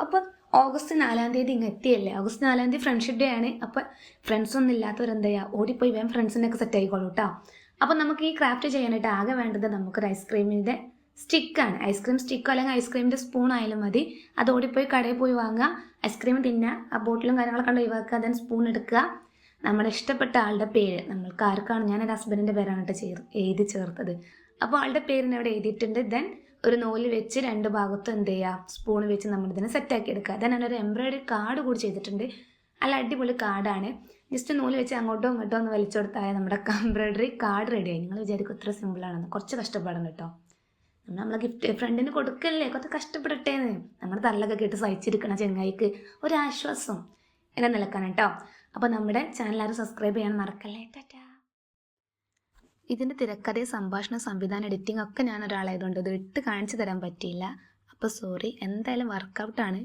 അപ്പോൾ ഓഗസ്റ്റ് 4 തീയതി ഇങ്ങ് എത്തിയല്ലേ. ഓഗസ്റ്റ് 4 തീയതി ഫ്രണ്ട്ഷിപ്പ് ഡേ ആണ്. അപ്പോൾ ഫ്രണ്ട്സൊന്നും ഇല്ലാത്തവരെന്താ ചെയ്യുക, ഓടിപ്പോയി വേഗം ഫ്രണ്ട്സിനൊക്കെ സെറ്റ് ആയിക്കോളൂ കേട്ടോ. അപ്പോൾ നമുക്ക് ഈ ക്രാഫ്റ്റ് ചെയ്യാനായിട്ട് ആകെ വേണ്ടത് നമുക്കൊരു ഐസ്ക്രീമിൻ്റെ സ്റ്റിക്കാണ്. ഐസ്ക്രീം സ്റ്റിക്കോ അല്ലെങ്കിൽ ഐസ്ക്രീമിൻ്റെ സ്പൂൺ ആയാലും മതി. അത് ഓടിപ്പോയി കടയിൽ പോയി വാങ്ങുക, ഐസ്ക്രീം തിന്നുക, ആ ബോട്ടിലും കാര്യങ്ങളൊക്കെ കണ്ട് ഒഴിവാക്കുക, ദെൻ സ്പൂൺ എടുക്കുക, നമ്മുടെ ഇഷ്ടപ്പെട്ട ആളുടെ പേര്, നമ്മൾക്ക് ആർക്കാണ്, ഞാൻ എൻ്റെ ഹസ്ബൻഡിൻ്റെ പേരാണ് കേട്ടോ എഴുതി ചേർത്തത്. അപ്പോൾ ആളുടെ പേരിന് അവിടെ എഴുതിയിട്ടുണ്ട്. ദെൻ ഒരു നൂല് വെച്ച് രണ്ട് ഭാഗത്തും എന്ത് ചെയ്യുക, സ്പൂൺ വെച്ച് നമ്മൾ ഇതിനെ സെറ്റാക്കി എടുക്കുക. ദെൻ ഞാനൊരു എംബ്രോയിഡറി കാർഡ് കൂടി ചെയ്തിട്ടുണ്ട്. നല്ല അടിപൊളി കാർഡാണ്. ജസ്റ്റ് നൂല് വെച്ച് അങ്ങോട്ടോ ഇങ്ങോട്ടോ ഒന്ന് വലിച്ചു കൊടുത്താൽ നമ്മുടെ എംബ്രോയിഡറി കാർഡ് റെഡിയായി. നിങ്ങൾ വിചാരിക്കും ഇത്ര സിമ്പിളാണെന്ന്, കുറച്ച് കഷ്ടപ്പാടും കേട്ടോ. നമ്മളെ ഗിഫ്റ്റ് ഫ്രണ്ടിന് കൊടുക്കല്ലേ, കുറച്ച് കഷ്ടപ്പെടട്ടേന്ന്. നമ്മുടെ തള്ളൊക്കെ കേട്ട് സഹിച്ചിരിക്കണ ചെങ്ങായിക്ക് ഒരാശ്വാസം എന്നെ നിലക്കാണ് കേട്ടോ. അപ്പോൾ നമ്മുടെ ചാനൽ ആരും സബ്സ്ക്രൈബ് ചെയ്യാൻ മറക്കല്ലേ. ടാറ്റാ. ഇതിൻ്റെ തിരക്കഥ, സംഭാഷണ, സംവിധാനം, എഡിറ്റിംഗ് ഒക്കെ ഞാൻ ഒരാളായതുകൊണ്ട് ഇത് ഇട്ട് കാണിച്ചു തരാൻ പറ്റിയില്ല. അപ്പോൾ സോറി. എന്തായാലും വർക്കൗട്ടാണ്.